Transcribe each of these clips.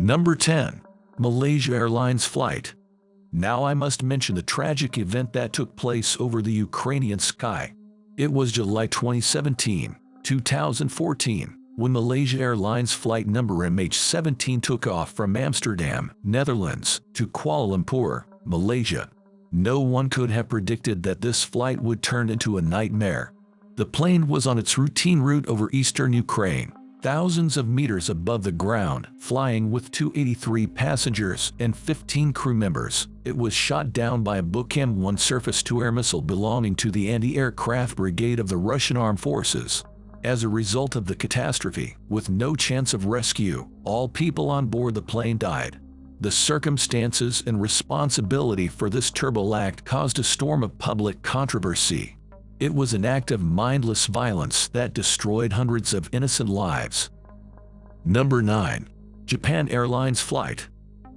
Number 10. Malaysia Airlines Flight. Now I must mention the tragic event that took place over the Ukrainian sky. It was July 2017, 2014, when Malaysia Airlines flight number MH17 took off from Amsterdam, Netherlands, to Kuala Lumpur, Malaysia. No one could have predicted that this flight would turn into a nightmare. The plane was on its routine route over eastern Ukraine, thousands of meters above the ground, flying with 283 passengers and 15 crew members. It was shot down by a Buk-M1 surface-to-air missile belonging to the Anti-Aircraft Brigade of the Russian Armed Forces. As a result of the catastrophe, with no chance of rescue, all people on board the plane died. The circumstances and responsibility for this terrible act caused a storm of public controversy. It was an act of mindless violence that destroyed hundreds of innocent lives. Number 9. Japan Airlines Flight.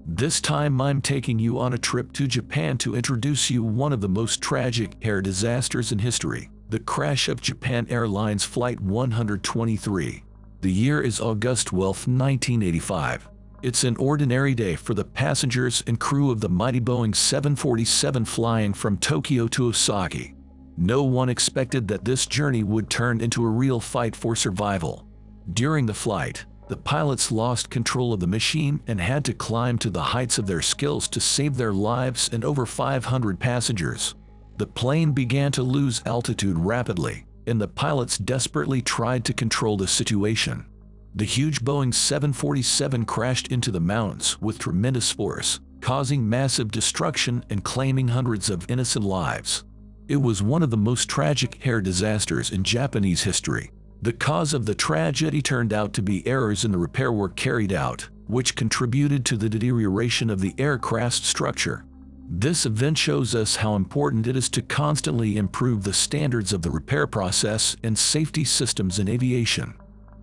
This time I'm taking you on a trip to Japan to introduce you one of the most tragic air disasters in history, the crash of Japan Airlines Flight 123. The year is August 12, 1985. It's an ordinary day for the passengers and crew of the mighty Boeing 747 flying from Tokyo to Osaka. No one expected that this journey would turn into a real fight for survival. During the flight, the pilots lost control of the machine and had to climb to the heights of their skills to save their lives and over 500 passengers. The plane began to lose altitude rapidly, and the pilots desperately tried to control the situation. The huge Boeing 747 crashed into the mountains with tremendous force, causing massive destruction and claiming hundreds of innocent lives. It was one of the most tragic air disasters in Japanese history. The cause of the tragedy turned out to be errors in the repair work carried out, which contributed to the deterioration of the aircraft's structure. This event shows us how important it is to constantly improve the standards of the repair process and safety systems in aviation.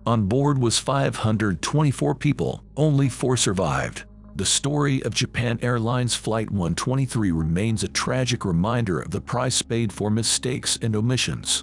On board was 524 people, only 4 survived. The story of Japan Airlines Flight 123 remains a tragic reminder of the price paid for mistakes and omissions.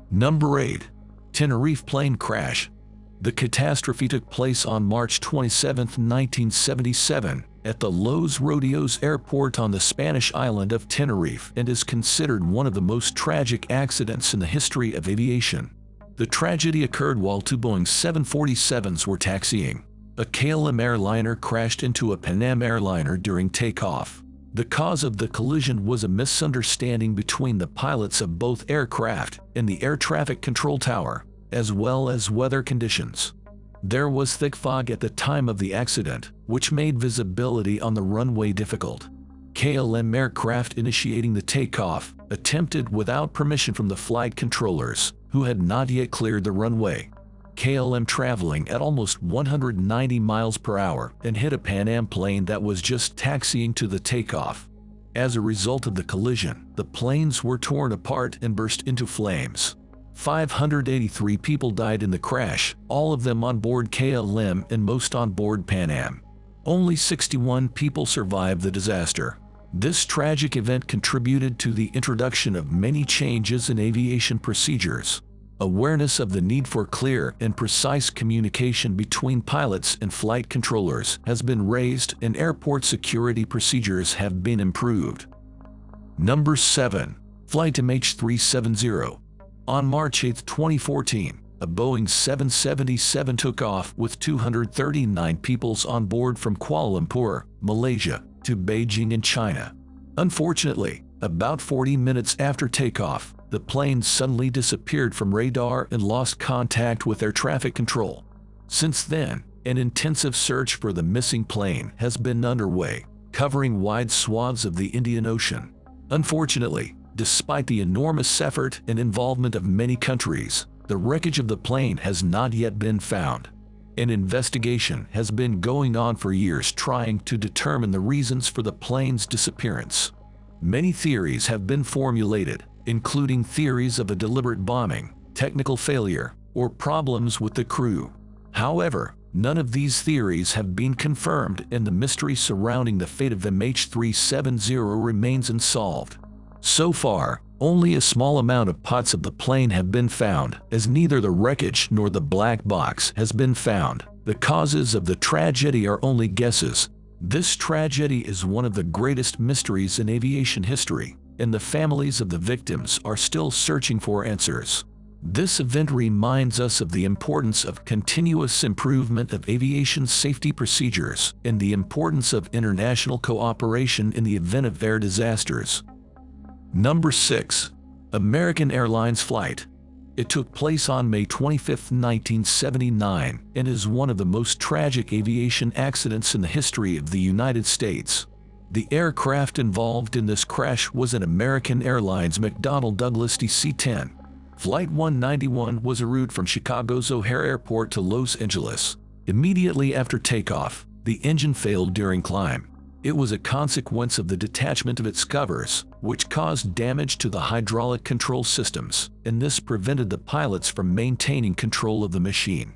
Number 8. Tenerife plane crash. The catastrophe took place on March 27, 1977, at the Los Rodeos Airport on the Spanish island of Tenerife and is considered one of the most tragic accidents in the history of aviation. The tragedy occurred while 2 Boeing 747s were taxiing. A KLM airliner crashed into a Pan Am airliner during takeoff. The cause of the collision was a misunderstanding between the pilots of both aircraft and the air traffic control tower, as well as weather conditions. There was thick fog at the time of the accident, which made visibility on the runway difficult. KLM aircraft initiating the takeoff attempted without permission from the flight controllers, who had not yet cleared the runway. KLM traveling at almost 190 miles per hour and hit a Pan Am plane that was just taxiing to the takeoff. As a result of the collision, the planes were torn apart and burst into flames. 583 people died in the crash, all of them on board KLM and most on board Pan Am. Only 61 people survived the disaster. This tragic event contributed to the introduction of many changes in aviation procedures. Awareness of the need for clear and precise communication between pilots and flight controllers has been raised and airport security procedures have been improved. Number 7. Flight MH370. On March 8, 2014, a Boeing 777 took off with 239 people on board from Kuala Lumpur, Malaysia, to Beijing in China. Unfortunately, about 40 minutes after takeoff, the plane suddenly disappeared from radar and lost contact with air traffic control. Since then, an intensive search for the missing plane has been underway, covering wide swaths of the Indian Ocean. Unfortunately, despite the enormous effort and involvement of many countries, the wreckage of the plane has not yet been found. An investigation has been going on for years trying to determine the reasons for the plane's disappearance. Many theories have been formulated, including theories of a deliberate bombing, technical failure, or problems with the crew. However, none of these theories have been confirmed and the mystery surrounding the fate of MH370 remains unsolved. So far, Only a small amount of parts of the plane have been found, as neither the wreckage nor the black box has been found. The causes of the tragedy are only guesses. This tragedy is one of the greatest mysteries in aviation history, and the families of the victims are still searching for answers. This event reminds us of the importance of continuous improvement of aviation safety procedures and the importance of international cooperation in the event of air disasters. Number 6. American Airlines Flight. It took place on May 25, 1979, and is one of the most tragic aviation accidents in the history of the United States. The aircraft involved in this crash was an American Airlines McDonnell Douglas DC-10. Flight 191 was a route from Chicago's O'Hare Airport to Los Angeles. Immediately after takeoff, the engine failed during climb. It was a consequence of the detachment of its covers, which caused damage to the hydraulic control systems, and this prevented the pilots from maintaining control of the machine.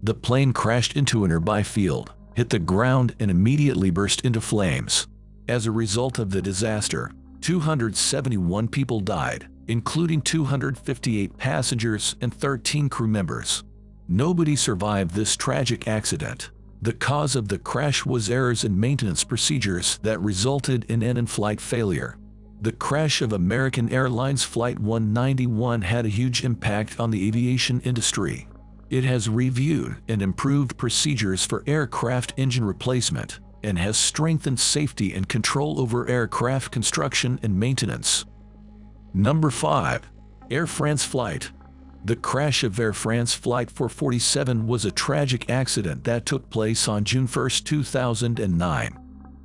The plane crashed into a nearby field, hit the ground, and immediately burst into flames. As a result of the disaster, 271 people died, including 258 passengers and 13 crew members. Nobody survived this tragic accident. The cause of the crash was errors in maintenance procedures that resulted in an in-flight failure. The crash of American Airlines Flight 191 had a huge impact on the aviation industry. It has reviewed and improved procedures for aircraft engine replacement and has strengthened safety and control over aircraft construction and maintenance. Number 5. Air France Flight. The crash of Air France Flight 447 was a tragic accident that took place on June 1, 2009.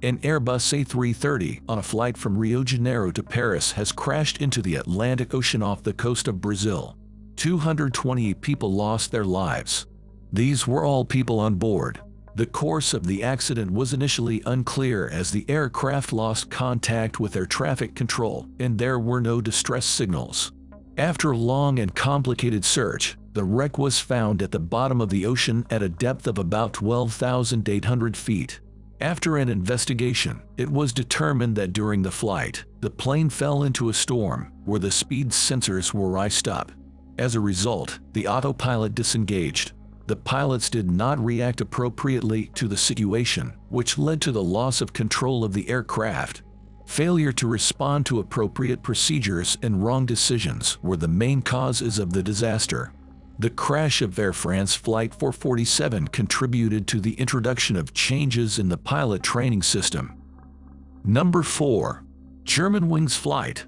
An Airbus A330 on a flight from Rio de Janeiro to Paris has crashed into the Atlantic Ocean off the coast of Brazil. 228 people lost their lives. These were all people on board. The course of the accident was initially unclear as the aircraft lost contact with air traffic control and there were no distress signals. After a long and complicated search, the wreck was found at the bottom of the ocean at a depth of about 12,800 feet. After an investigation, it was determined that during the flight, the plane fell into a storm where the speed sensors were iced up. As a result, the autopilot disengaged. The pilots did not react appropriately to the situation, which led to the loss of control of the aircraft. Failure to respond to appropriate procedures and wrong decisions were the main causes of the disaster. The crash of Air France Flight 447 contributed to the introduction of changes in the pilot training system. Number 4. Germanwings Flight.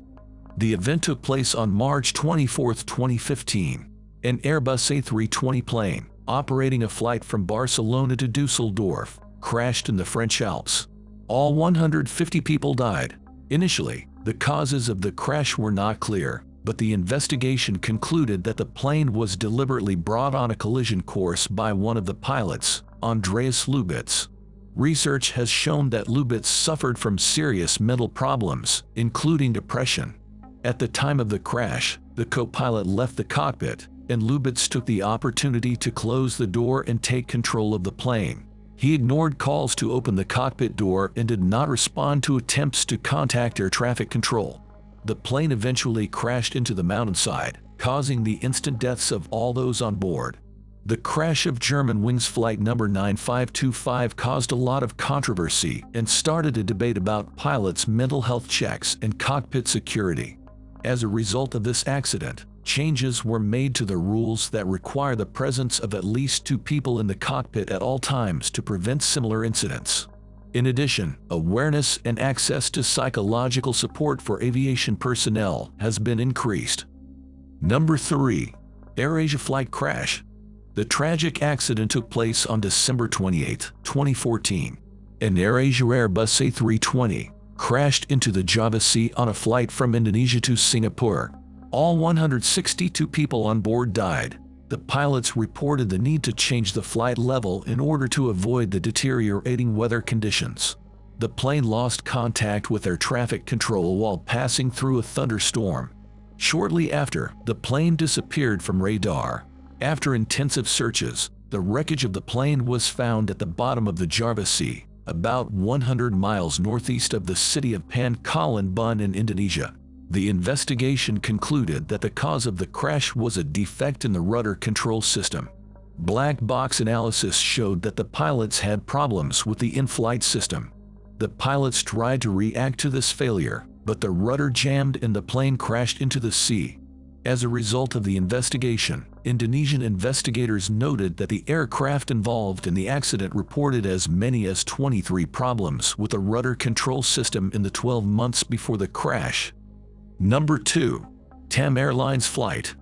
The event took place on March 24, 2015. An Airbus A320 plane, operating a flight from Barcelona to Dusseldorf, crashed in the French Alps. All 150 people died. Initially, the causes of the crash were not clear, but the investigation concluded that the plane was deliberately brought on a collision course by one of the pilots, Andreas Lubitz. Research has shown that Lubitz suffered from serious mental problems, including depression. At the time of the crash, the co-pilot left the cockpit, and Lubitz took the opportunity to close the door and take control of the plane. He ignored calls to open the cockpit door and did not respond to attempts to contact air traffic control. The plane eventually crashed into the mountainside, causing the instant deaths of all those on board. The crash of Germanwings Flight number 9525 caused a lot of controversy and started a debate about pilots' mental health checks and cockpit security. As a result of this accident, changes were made to the rules that require the presence of at least 2 people in the cockpit at all times to prevent similar incidents. In addition, awareness and access to psychological support for aviation personnel has been increased. Number 3. AirAsia Flight Crash. The tragic accident took place on December 28, 2014. An AirAsia Airbus A320 crashed into the Java Sea on a flight from Indonesia to Singapore. All 162 people on board died. The pilots reported the need to change the flight level in order to avoid the deteriorating weather conditions. The plane lost contact with air traffic control while passing through a thunderstorm. Shortly after, the plane disappeared from radar. After intensive searches, the wreckage of the plane was found at the bottom of the Java Sea, about 100 miles northeast of the city of Pangkalan Bun in Indonesia. The investigation concluded that the cause of the crash was a defect in the rudder control system. Black box analysis showed that the pilots had problems with the in-flight system. The pilots tried to react to this failure, but the rudder jammed and the plane crashed into the sea. As a result of the investigation, Indonesian investigators noted that the aircraft involved in the accident reported as many as 23 problems with the rudder control system in the 12 months before the crash. Number 2. TAM Airlines Flight.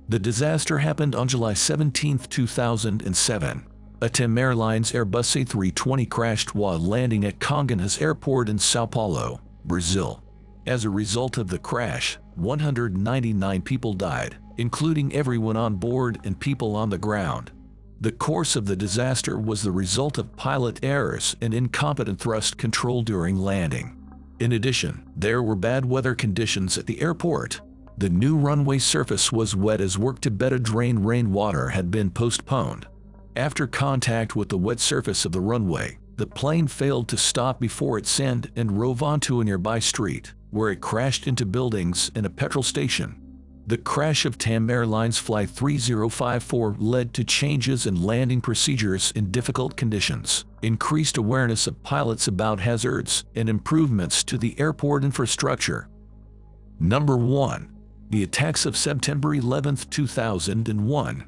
The disaster happened on July 17, 2007. A TAM Airlines Airbus A320 crashed while landing at Congonhas Airport in São Paulo, Brazil. As a result of the crash, 199 people died, including everyone on board and people on the ground. The course of the disaster was the result of pilot errors and incompetent thrust control during landing. In addition, there were bad weather conditions at the airport. The new runway surface was wet as work to better drain rainwater had been postponed. After contact with the wet surface of the runway, the plane failed to stop before it sank and drove onto a nearby street, where it crashed into buildings and a petrol station. The crash of TAM Airlines Flight 3054 led to changes in landing procedures in difficult conditions, increased awareness of pilots about hazards, and improvements to the airport infrastructure. Number 1. The attacks of September 11, 2001.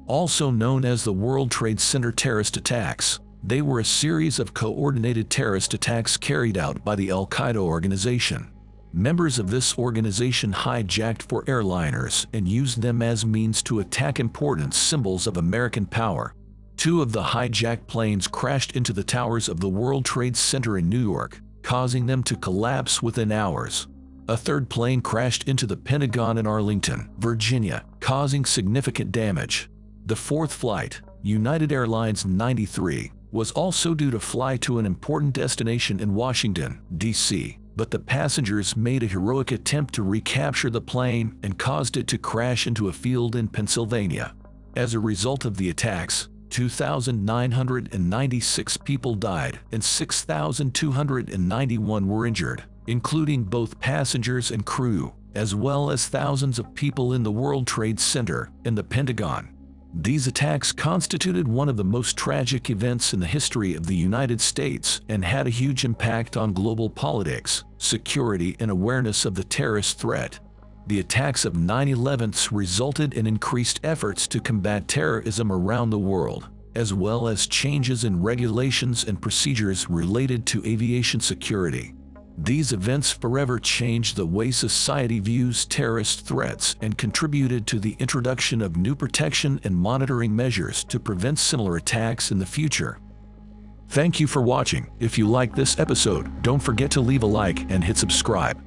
Also known as the World Trade Center terrorist attacks, they were a series of coordinated terrorist attacks carried out by the Al-Qaeda organization. Members of this organization hijacked four airliners and used them as means to attack important symbols of American power. Two of the hijacked planes crashed into the towers of the World Trade Center in New York, causing them to collapse within hours. A third plane crashed into the Pentagon in Arlington, Virginia, causing significant damage. The fourth flight, United Airlines 93, was also due to fly to an important destination in Washington, D.C., but the passengers made a heroic attempt to recapture the plane and caused it to crash into a field in Pennsylvania. As a result of the attacks, 2,996 people died and 6,291 were injured, including both passengers and crew, as well as thousands of people in the World Trade Center and the Pentagon. These attacks constituted one of the most tragic events in the history of the United States and had a huge impact on global politics, security, and awareness of the terrorist threat. The attacks of 9/11 resulted in increased efforts to combat terrorism around the world, as well as changes in regulations and procedures related to aviation security. These events forever changed the way society views terrorist threats and contributed to the introduction of new protection and monitoring measures to prevent similar attacks in the future. Thank you for watching. If you like this episode, don't forget to leave a like and hit subscribe.